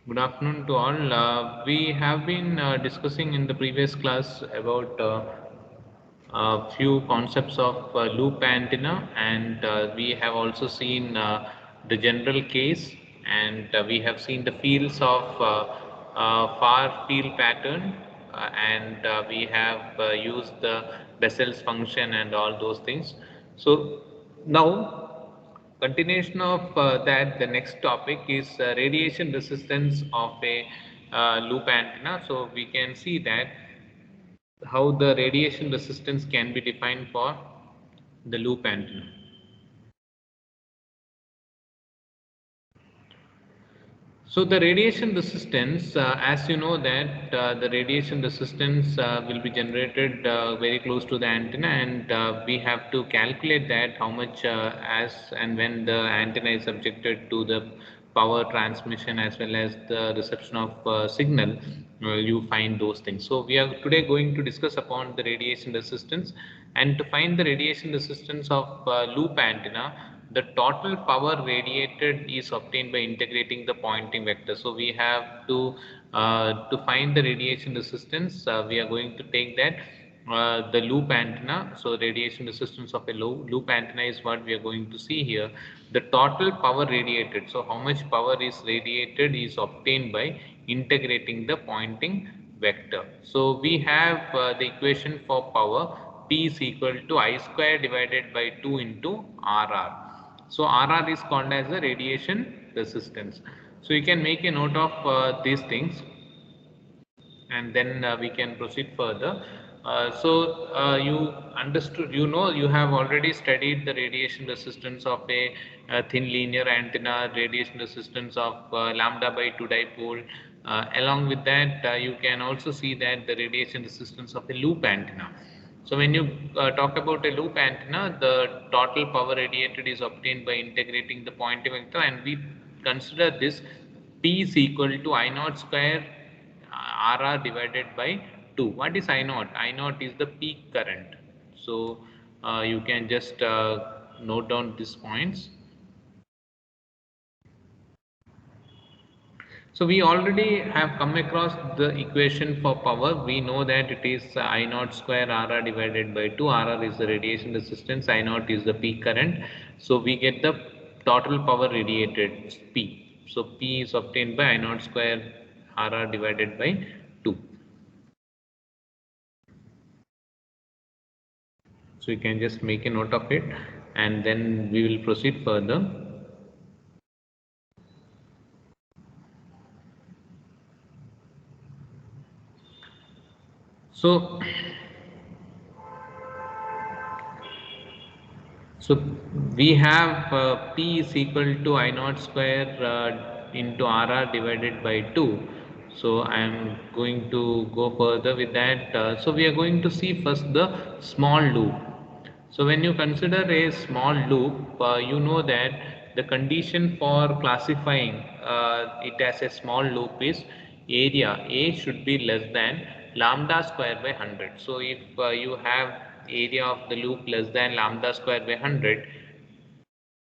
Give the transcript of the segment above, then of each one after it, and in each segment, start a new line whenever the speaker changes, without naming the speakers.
Good afternoon to all. We have been discussing in the previous class about a few concepts of loop antenna, and we have also seen the general case, and we have seen the fields of far field pattern, and we have used the Bessel's function and all those things. So now, continuation of that, the next topic is radiation resistance of a loop antenna. So we can see that how the radiation resistance can be defined for the loop antenna. So the radiation resistance, as you know that the radiation resistance will be generated very close to the antenna, and we have to calculate that how much as and when the antenna is subjected to the power transmission as well as the reception of signal, you find those things. So we are today going to discuss upon the radiation resistance, and to find the radiation resistance of loop antenna, the total power radiated is obtained by integrating the Poynting vector. So we have to find the radiation resistance. We are going to take that the loop antenna. So radiation resistance of a loop antenna is what we are going to see here. The total power radiated. So how much power is radiated is obtained by integrating the Poynting vector. So we have the equation for power. P is equal to I square divided by 2 into RR. So RR is called as the radiation resistance. So you can make a note of these things, and then we can proceed further. You understood, you have already studied the radiation resistance of a thin linear antenna, radiation resistance of lambda by 2 dipole. Along with that, you can also see that the radiation resistance of a loop antenna. So when you talk about a loop antenna, the total power radiated is obtained by integrating the Poynting vector, and we consider this P is equal to I naught square RR divided by 2. What is I naught? I naught is the peak current. So you can just note down these points. So we already have come across the equation for power. We know that it is I naught square RR divided by 2. RR is the radiation resistance, I naught is the peak current. So we get the total power radiated P. So P is obtained by I naught square RR divided by 2. So you can just make a note of it, and then we will proceed further. So So we have P is equal to I naught square into RR divided by 2. So I am going to go further with that. So we are going to see first the small loop. So when you consider a small loop, you know that the condition for classifying it as a small loop is area A should be less than lambda square by 100. So if you have area of the loop less than lambda square by 100,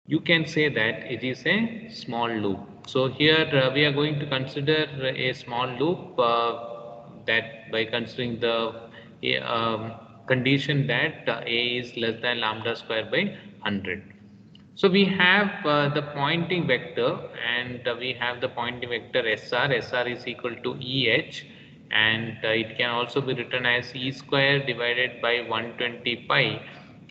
you can say that it is a small loop. So here we are going to consider a small loop that by considering the condition that A is less than lambda square by 100. So we have the Poynting vector, and we have the Poynting vector SR. SR is equal to EH, and it can also be written as E square divided by 120 pi,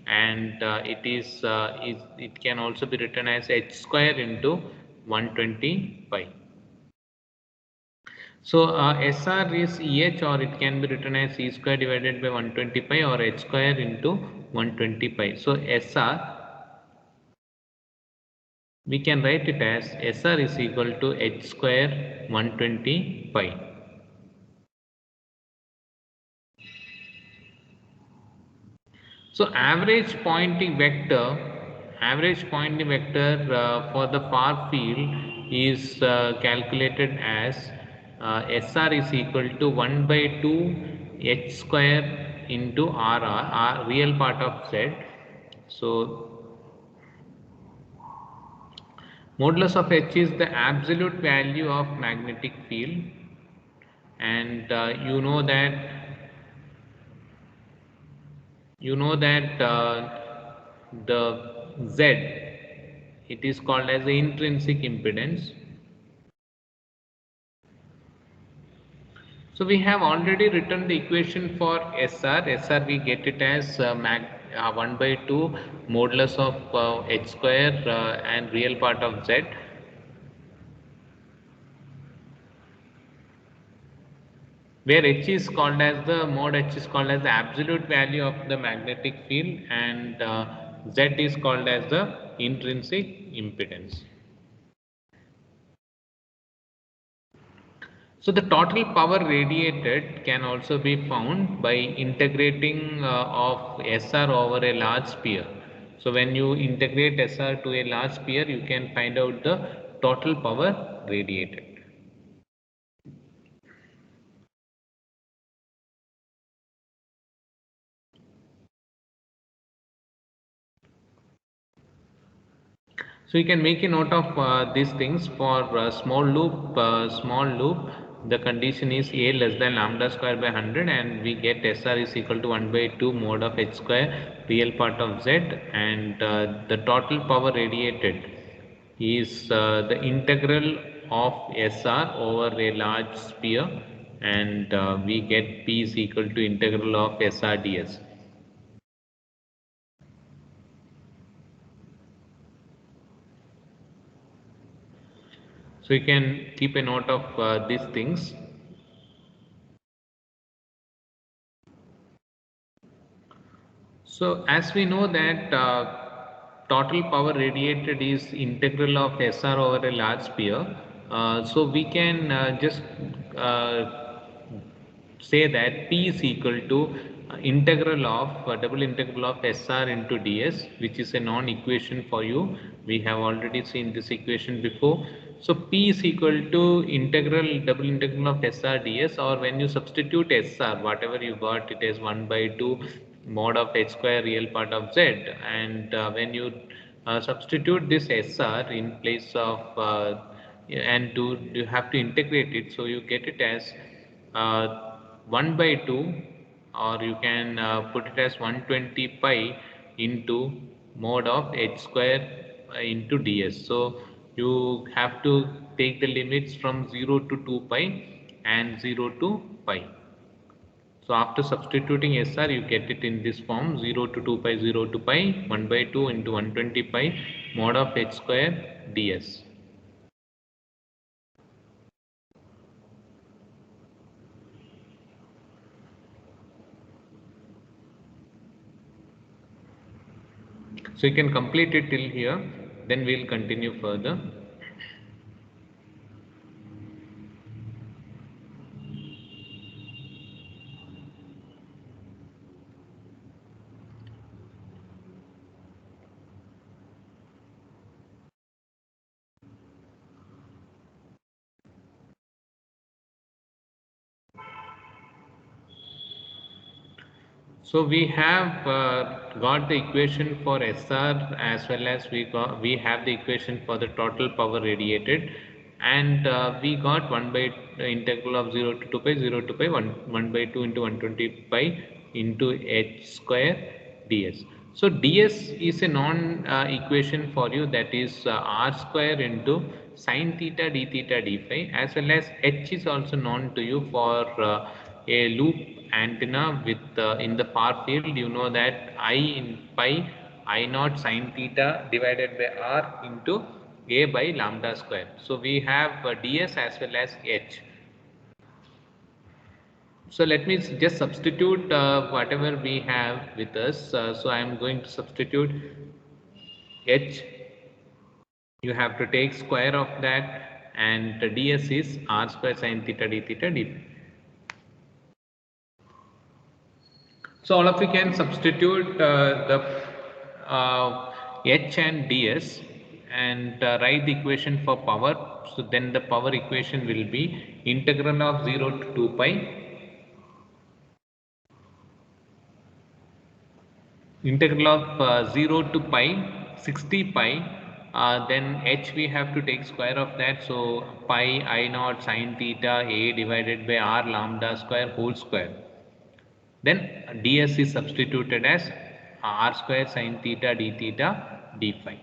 and it can also be written as H square into 120 pi. So SR is EH, or it can be written as E square divided by 120 pi, or H square into 120 pi. So SR, we can write it as SR is equal to H square 120 pi. So average Poynting vector for the far field is calculated as SR is equal to 1 by 2 H square into RR, real part of Z. So Modulus of H is the absolute value of magnetic field, and the Z, it is called as the intrinsic impedance. So we have already written the equation for SR. SR we get it as 1 by 2 modulus of H square and real part of Z. Where H is called as the mod H is called as the absolute value of the magnetic field, and Z is called as the intrinsic impedance. So the total power radiated can also be found by integrating of SR over a large sphere. So when you integrate SR to a large sphere, you can find out the total power radiated. So you can make a note of these things. For small loop, the condition is A less than lambda square by 100, and we get SR is equal to 1 by 2 mod of H square real part of Z, and the total power radiated is the integral of SR over a large sphere, and we get P is equal to integral of SR ds. So you can keep a note of these things. So as we know that total power radiated is integral of SR over a large sphere, so we can just say that P is equal to integral of double integral of SR into ds, which is a non-equation for you. We have already seen this equation before. So P is equal to integral double integral of SR ds, or when you substitute SR, whatever you got, it is 1 by 2 mod of H square real part of Z, and when you substitute this SR in place of and you have to integrate it, so you get it as 1 by 2, or you can put it as 120 pi into mod of H square into ds. So you have to take the limits from 0 to 2 pi and 0 to pi. So after substituting SR, you get it in this form: 0 to 2 pi, 0 to pi, 1 by 2 into 120 pi mod of H square ds. So you can complete it till here, then we'll continue further. So we have got the equation for SR, as well as we have the equation for the total power radiated, and we got 1 by integral of 0 to 2 pi, 0 to pi, 1 by 2 into 120 pi into H square ds. So ds is a non equation for you, that is r square into sine theta d theta d phi, as well as H is also known to you for a loop antenna with in the far field. You know that I in pi I naught sine theta divided by r into a by lambda square. So we have ds as well as H. So let me just substitute whatever we have with us. So I am going to substitute H. You have to take square of that, and ds is r square sine theta d theta d. So all of you can substitute the H and ds, and write the equation for power. So then the power equation will be integral of 0 to 2 pi, integral of 0 to pi 60 pi then h we have to take square of that, so pi I naught sine theta a divided by r lambda square whole square. Then ds is substituted as r square sine theta d theta d phi.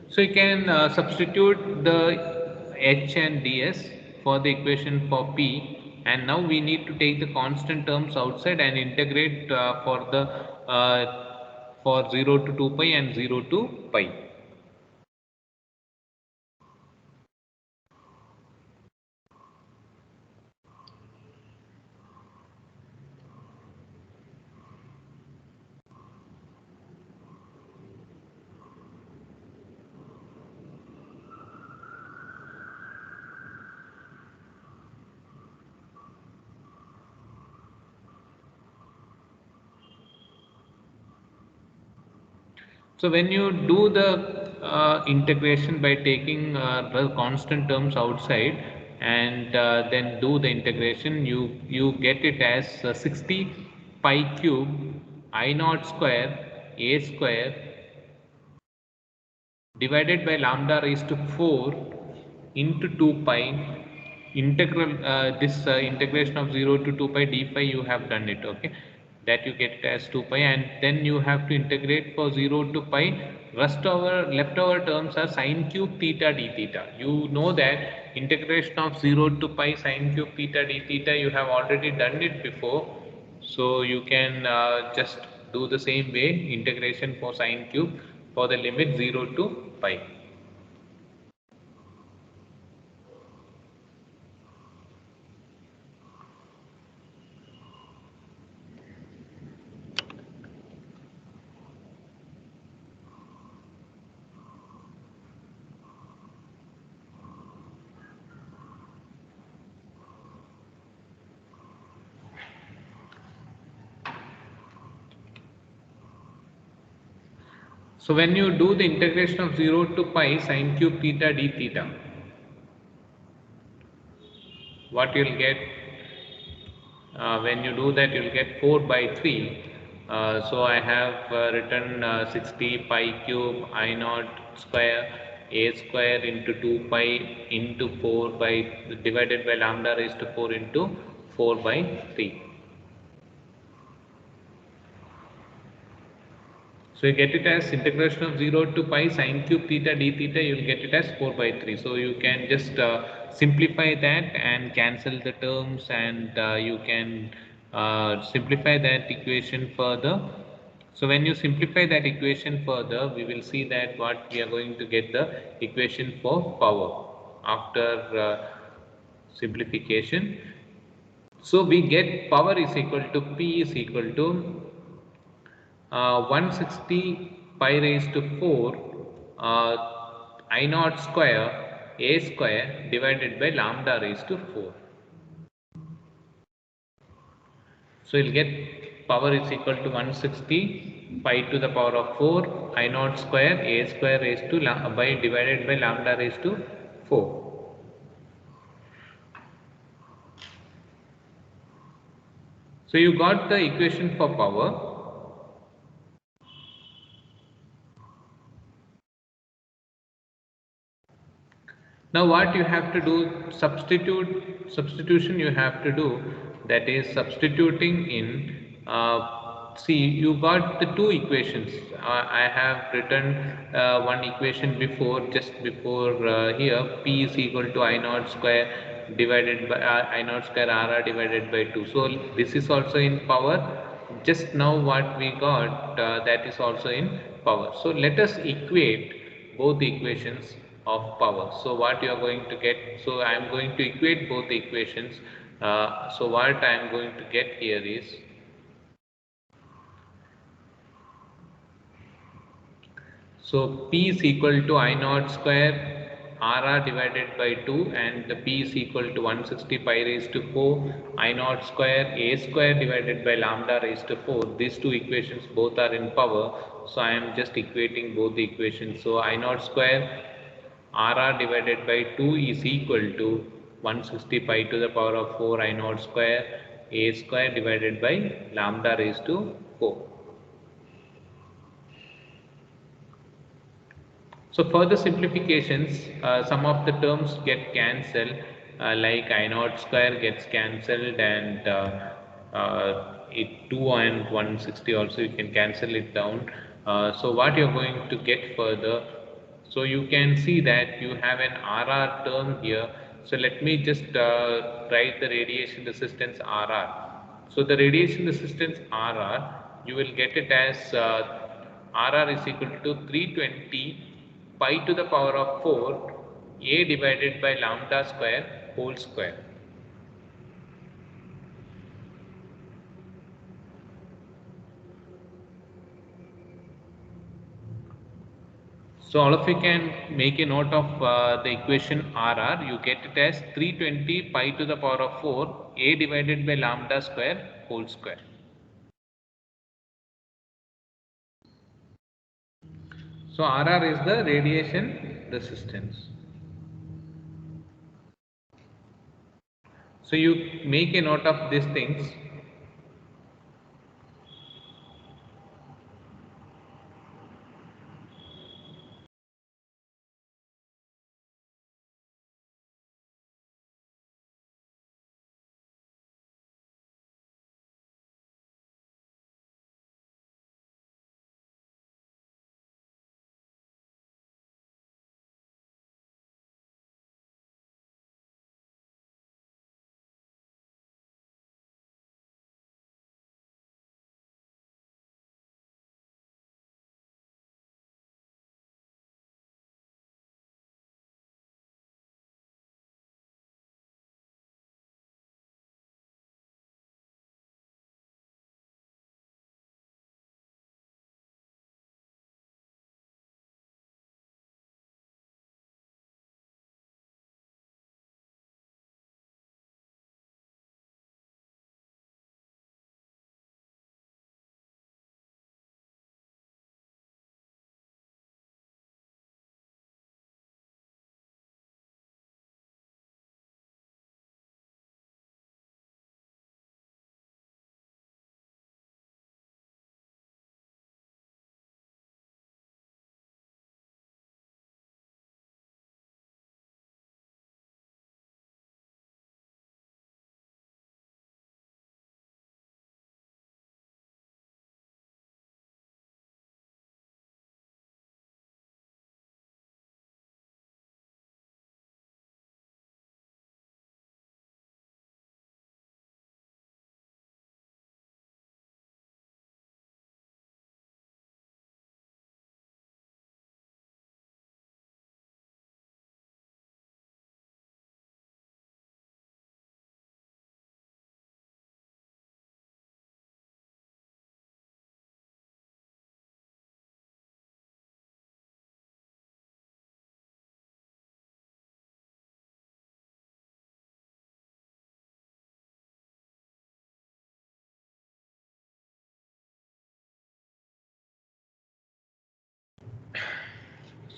So you can substitute the h and ds for the equation for p, and now we need to take the constant terms outside and integrate for 0 to 2 pi and 0 to pi. So when you do the integration by taking the constant terms outside and then do the integration, you get it as 60 pi cube I naught square a square divided by lambda raised to 4 into 2 pi integral this integration of 0 to 2 pi d phi you have done it, okay, that you get it as 2 pi, and then you have to integrate for 0 to pi. Leftover terms are sine cube theta d theta. You know that integration of 0 to pi sine cube theta d theta you have already done it before, so you can just do the same way integration for sine cube for the limit 0 to pi. So when you do the integration of 0 to pi sine cube theta d theta, what you'll get when you do that, you'll get 4 by 3. So I have written 60 pi cube I naught square a square into 2 pi into 4 by divided by lambda raised to 4 into 4 by 3. So you get it as integration of 0 to pi sine cube theta d theta, you will get it as 4 by 3. So you can just simplify that and cancel the terms, and you can simplify that equation further. So when you simplify that equation further, we will see that what we are going to get the equation for power after simplification. So we get power is equal to P is equal to 160 pi raised to 4 uh, I naught square a square divided by lambda raised to 4. So you'll get power is equal to 160 pi to the power of 4 I naught square a square raised to by divided by lambda raised to 4. So you got the equation for power. Now what you have to do, substitution you have to do, that is substituting in, see you got the two equations. I have written one equation before, just before here, P is equal to I naught square divided by I naught square RR divided by 2. So this is also in power. Just now what we got, that is also in power. So let us equate both the equations of power. So what you are going to get, so I am going to equate both the equations. So what I am going to get here is, so P is equal to I naught square RR divided by 2 and the P is equal to 160 pi raised to 4 I naught square A square divided by lambda raised to 4. These two equations both are in power, so I am just equating both the equations. So I naught square RR divided by 2 is equal to 160 pi to the power of 4 I naught square A square divided by lambda raised to 4. So further simplifications, some of the terms get cancelled, like I naught square gets cancelled, and it 2 and 160 also you can cancel it down. So what you're going to get further, so you can see that you have an RR term here. So let me just write the radiation resistance RR. So the radiation resistance RR, you will get it as RR is equal to 320 pi to the power of 4 A divided by lambda square whole square. So all of you can make a note of the equation RR. You get it as 320 pi to the power of 4 A divided by lambda square whole square. So RR is the radiation resistance. So you make a note of these things.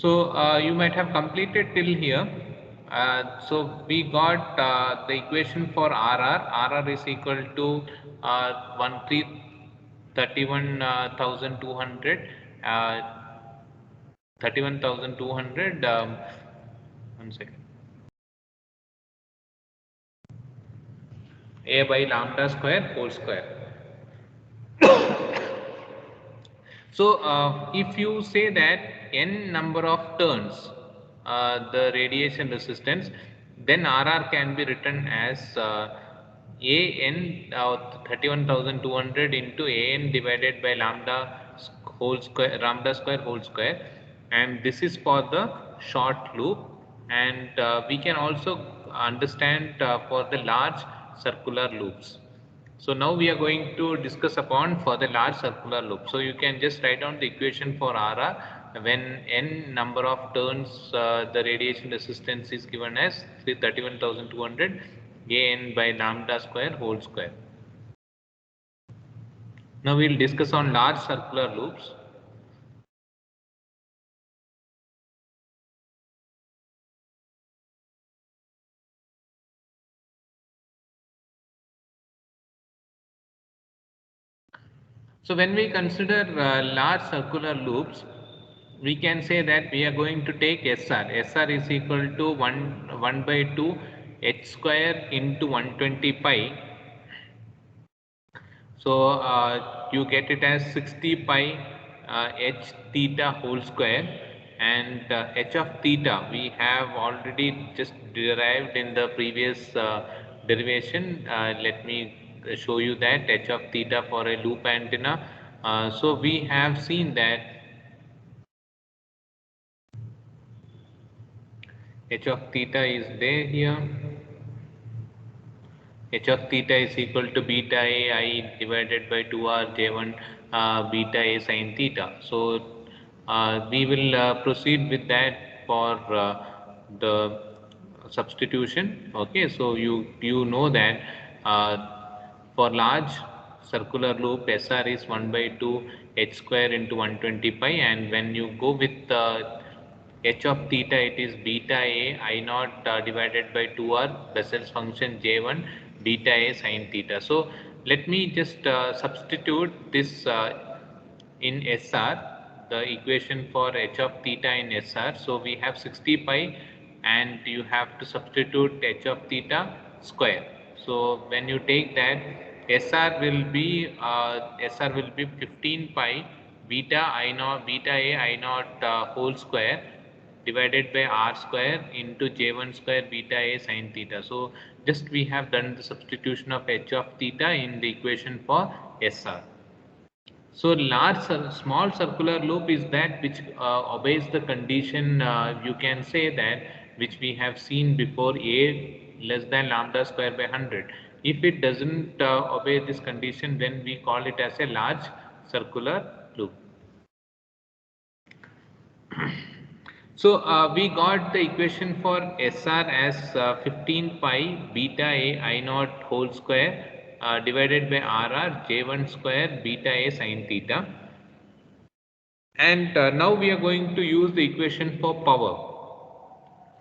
So you might have completed till here. So we got the equation for RR. RR is equal to 31,200. 31,200. 1 second. A by lambda square whole square. So if you say that n number of turns the radiation resistance, then RR can be written as AN 31,200 into AN divided by lambda square whole square, and this is for the short loop, and we can also understand for the large circular loops. So now we are going to discuss upon for the large circular loop. So you can just write down the equation for RR. when n number of turns, the radiation resistance is given as 31,200 An by lambda square whole square. Now we'll discuss on large circular loops. So when we consider large circular loops, we can say that we are going to take SR. SR is equal to 1 by 2 h square into 120 pi. So you get it as 60 pi h theta whole square, and h of theta we have already just derived in the previous derivation. Let me show you that h of theta for a loop antenna. So we have seen that h of theta is there here. H of theta is equal to beta a I divided by 2r j1 beta a sin theta. So we will proceed with that for the substitution. Okay, so you know that for large circular loop SR is 1 by 2 h square into 120 pi, and when you go with h of theta, it is beta a I naught divided by 2r Bessel's function j1 beta a sin theta. So let me just substitute this in SR, the equation for h of theta in SR. So we have 60 pi, and you have to substitute h of theta square. So when you take that, SR will be 15 pi beta I naught beta a I naught whole square divided by r square into j1 square beta a sin theta. So just we have done the substitution of h of theta in the equation for SR. So small circular loop is that which obeys the condition, you can say that, which we have seen before, a less than lambda square by 100. If it doesn't obey this condition, then we call it as a large circular loop. So we got the equation for SR as 15 pi beta a I naught whole square divided by RR j1 square beta a sin theta. And now we are going to use the equation for power.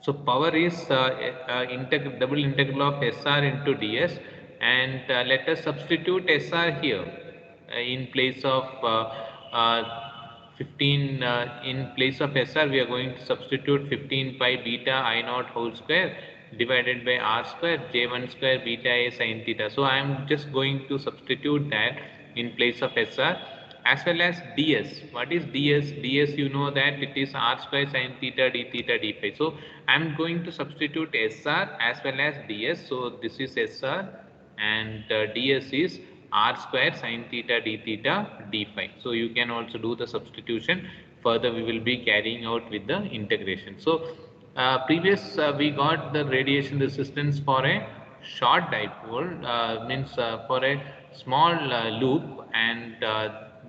So power is double integral of SR into ds, and let us substitute SR here in place of 15. In place of SR, we are going to substitute 15 pi beta I naught whole square divided by r square j1 square beta a sin theta. So I am just going to substitute that in place of SR, as well as ds. What is ds? Ds, you know that it is r square sin theta d theta d phi. So I am going to substitute SR as well as ds. So this is SR, and ds is r square sin theta d theta d phi. So you can also do the substitution. Further we will be carrying out with the integration. So previous we got the radiation resistance for a short dipole, means for a small loop, and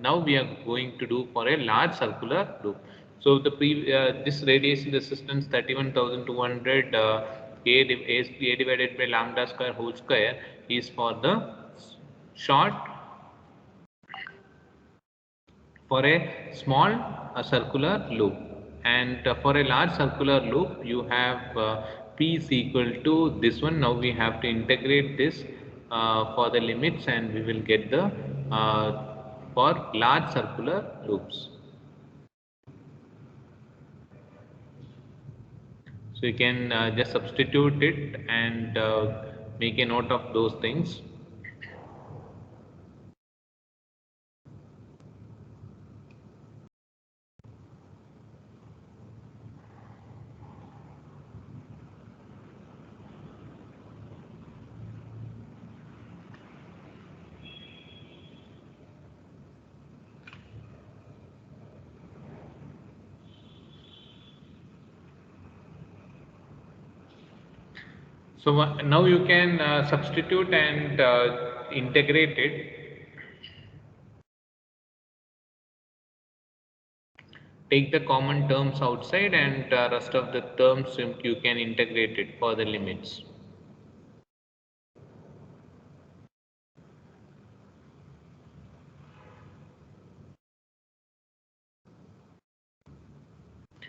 now we are going to do for a large circular loop. So this radiation resistance 31,200 a divided by lambda square whole square is for the short, for a small circular loop, and for a large circular loop you have p is equal to this one. Now we have to integrate this for the limits, and we will get the for large circular loops. So you can just substitute it and make a note of those things. So now you can substitute and integrate it. take the common terms outside, and rest of the terms you can integrate it for the limits.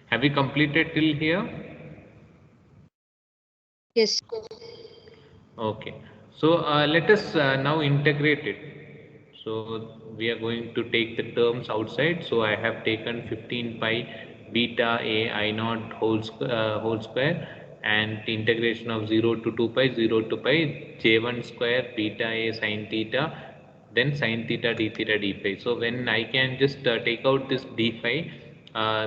Have you completed till here?
Yes.
Okay. So let us now integrate it. So we are going to take the terms outside. So I have taken 15 pi beta a I naught whole square, and the integration of 0 to 2 pi 0 to pi j1 square beta a sine theta, then sine theta d theta d phi. So when I can just take out this d phi,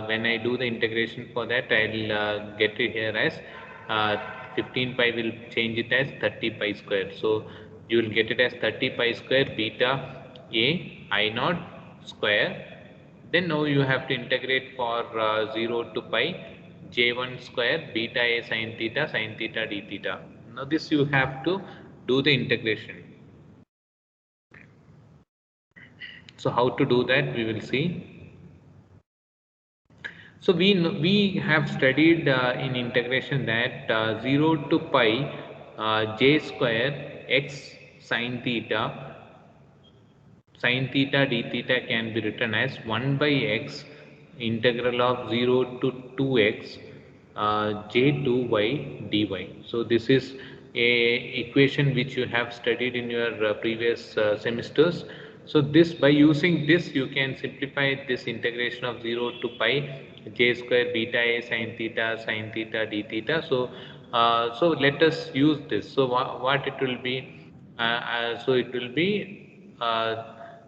when I do the integration for that, I'll get it here as 15 pi will change it as 30 pi square. So you will get it as 30 pi square beta a I naught square. Then now you have to integrate for 0 to pi j1 square beta a sine theta d theta. Now this you have to do the integration. So how to do that we will see. So we have studied in integration that 0 to pi j square x sine theta d theta can be written as 1 by x integral of 0 to 2x j2y dy. So this is a equation which you have studied in your previous semesters. So this, by using this, you can simplify this integration of 0 to pi j square beta a sine theta d theta. So so let us use this. So what it will be, so it will be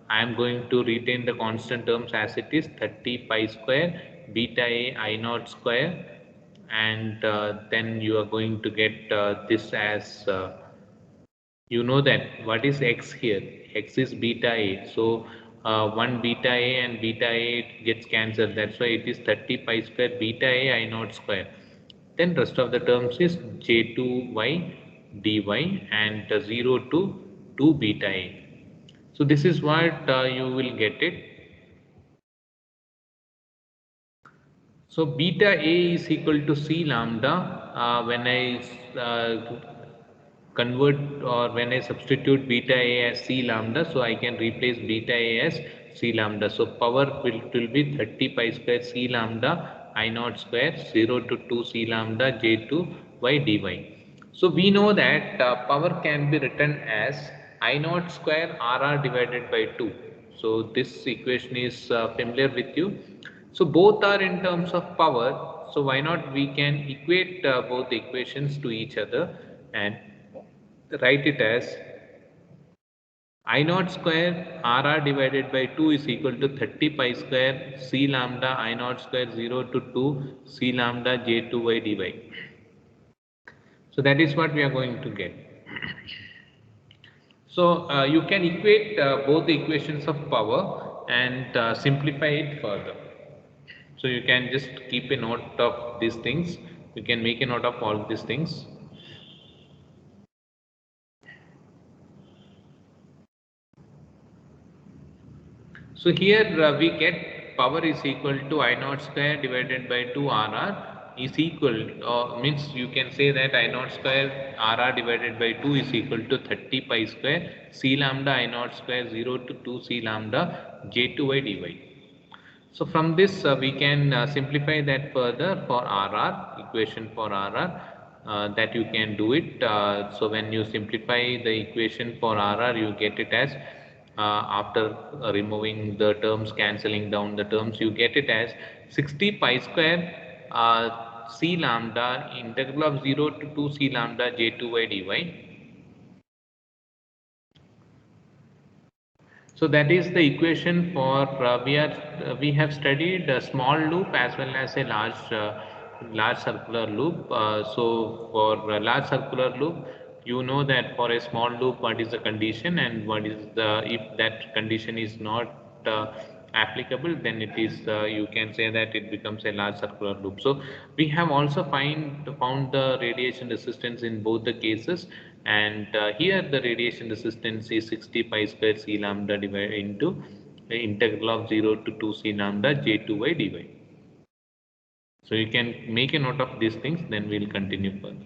I am going to retain the constant terms as it is, 30 pi square beta a I naught square, and then you are going to get this as you know that what is x here, x is beta a. So 1 beta a and beta a gets cancelled, that's why it is 30 pi square beta a I naught square. Then rest of the terms is j2y dy, and 0 to 2 beta a. So this is what you will get it. So beta A is equal to C lambda when I convert, or when I substitute beta A as C lambda, so I can replace beta A as C lambda. So power will be 30 pi square C lambda I naught square 0 to 2 C lambda J2 y dy. So we know that power can be written as I naught square RR divided by 2. So this equation is familiar with you. So both are in terms of power. So why not we can equate both the equations to each other and write it as I naught square RR divided by 2 is equal to 30 pi square C lambda I naught square 0 to 2 C lambda J2y dy. So that is what we are going to get. So you can equate both the equations of power and simplify it further. So you can just keep a note of these things. You can make a note of all these things. So here we get power is equal to I naught square divided by 2 RR is equal, means you can say that I naught square RR divided by 2 is equal to 30 pi square C lambda I naught square 0 to 2 C lambda J2y dy. So from this we can simplify that further for RR, equation for RR, that you can do it. So when you simplify the equation for RR, you get it as after removing the terms, cancelling down the terms, you get it as 60 pi square C lambda integral of 0 to 2 C lambda J2y dy. So that is the equation for we have studied a small loop as well as a large circular loop. So for a large circular loop, you know that for a small loop what is the condition, and what is the, if that condition is not applicable, then it is you can say that it becomes a large circular loop. So we have also found the radiation resistance in both the cases, and here the radiation resistance is 60 pi square C lambda divided into the integral of 0 to 2 C lambda J2y dy. So you can make a note of these things, then we'll continue further.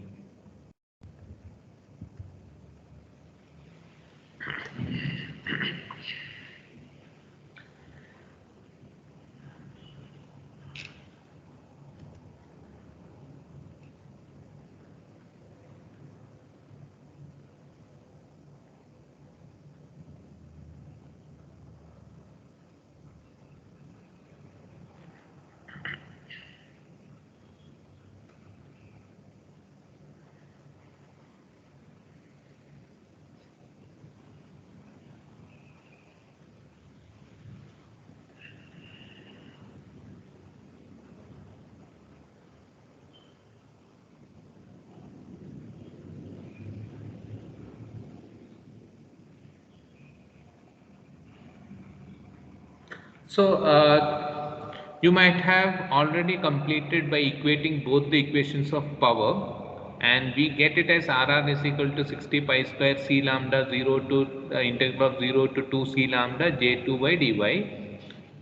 So you might have already completed by equating both the equations of power, and we get it as Rr is equal to 60 pi square C lambda 0 to integral of 0 to 2 C lambda J2 by dy.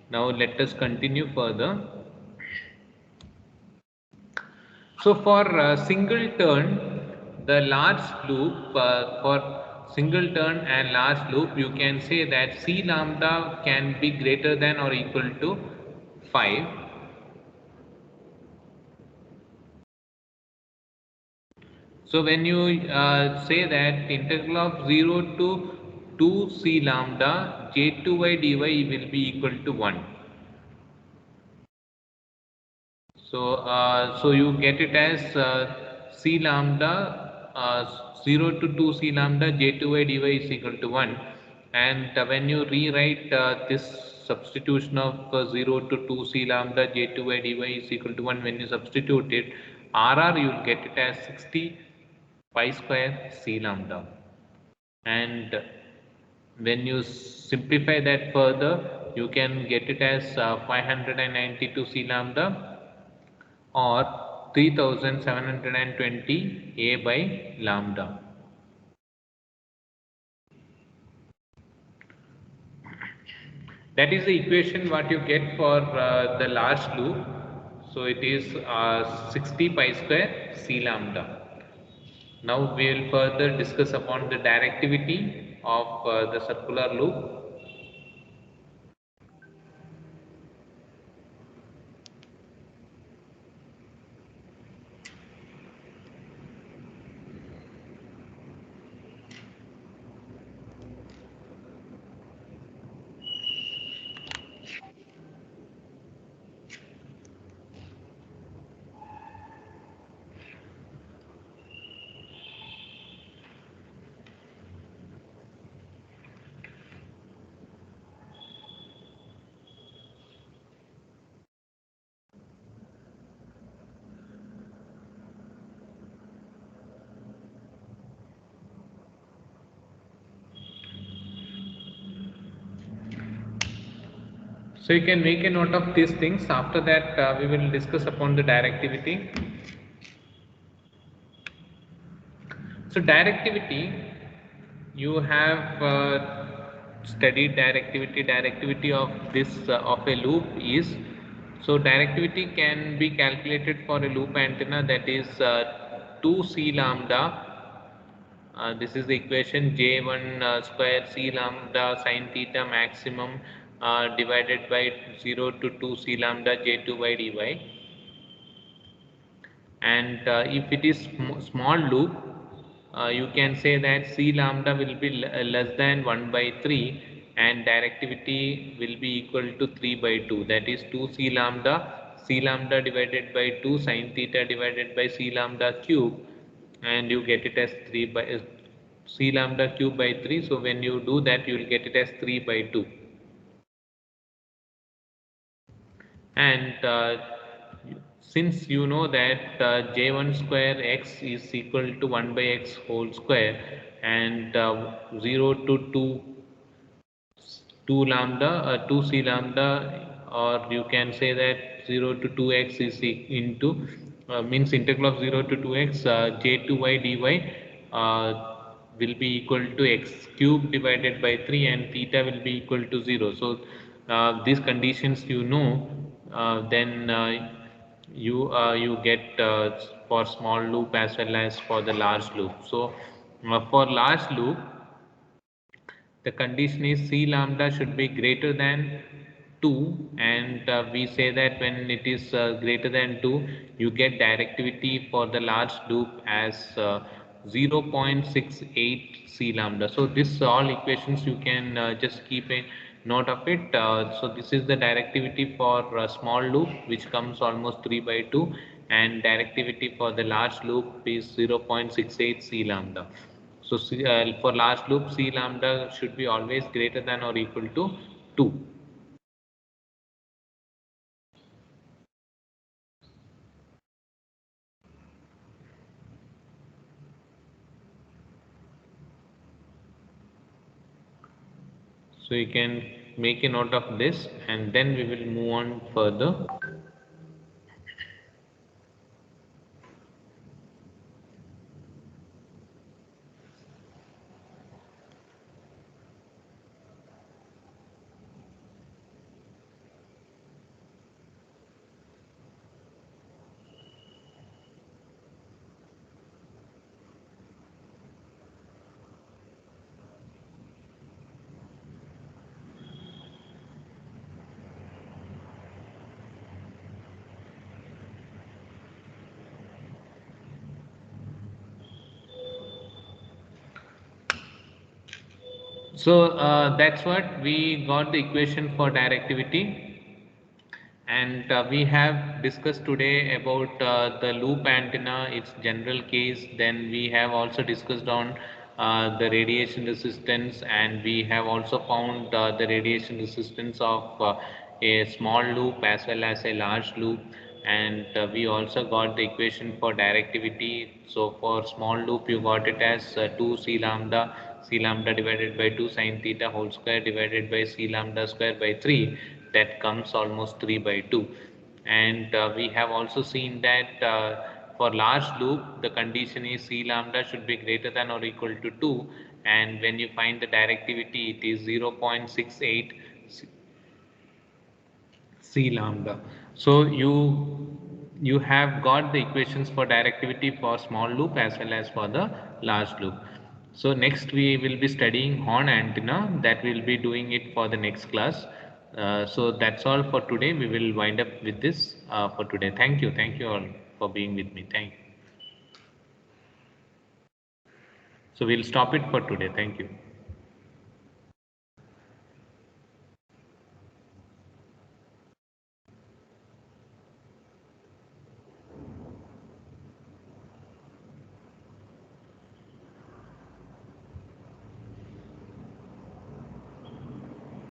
Now let us continue further. So for single turn, the large loop, for single turn and large loop, you can say that C lambda can be greater than or equal to 5. So when you say that integral of 0 to 2 C lambda J2 by dy will be equal to 1. So you get it as C lambda 0 to 2 C lambda J2 by dy is equal to 1, and when you rewrite this substitution of 0 to 2 C lambda J2 by dy is equal to 1, when you substitute it, RR you will get it as 60 pi square C lambda, and when you simplify that further, you can get it as 592 C lambda or 3720 A by lambda. That is the equation what you get for the large loop. So it is 60 pi square C lambda. Now we will further discuss upon the directivity of the circular loop. So you can make a note of these things. After that, we will discuss upon the directivity. So directivity, you have studied directivity. Directivity of this of a loop is, so directivity can be calculated for a loop antenna, that is 2 C lambda. This is the equation J1 square C lambda sine theta maximum divided by 0 to 2 C lambda J2 by dy, and if it is small loop, you can say that C lambda will be less than 1 by 3 and directivity will be equal to 3 by 2, that is 2 C lambda divided by 2 sine theta divided by C lambda cube, and you get it as 3 by C lambda cube by 3. So when you do that, you will get it as 3 by 2. And since you know that j1 square x is equal to 1 by x whole square, and 0 to 2 lambda 2 c lambda, or you can say that 0 to 2x is into means integral of 0 to 2x j2y dy uh, will be equal to x cube divided by 3, and theta will be equal to 0. So these conditions you know, then you get for small loop as well as for the large loop. So for large loop, the condition is C lambda should be greater than 2, and we say that when it is greater than 2, you get directivity for the large loop as 0.68 C lambda. So this all equations you can just keep a note of it. So this is the directivity for a small loop, which comes almost 3 by 2, and directivity for the large loop is 0.68 C lambda. So for large loop, C lambda should be always greater than or equal to 2. So you can make a note of this, and then we will move on further. So that's what we got the equation for directivity, and we have discussed today about the loop antenna, its general case. Then we have also discussed on the radiation resistance, and we have also found the radiation resistance of a small loop as well as a large loop, and we also got the equation for directivity. So for small loop, you got it as 2 c lambda divided by 2 sine theta whole square divided by c lambda square by 3, that comes almost 3 by 2. And we have also seen that for large loop, the condition is C lambda should be greater than or equal to 2, and when you find the directivity, it is 0.68 C lambda. So you have got the equations for directivity for small loop as well as for the large loop. So next we will be studying horn antenna, that we will be doing it for the next class. So that's all for today. We will wind up with this for today. Thank you all for being with me. Thank you. So we'll stop it for today. Thank you.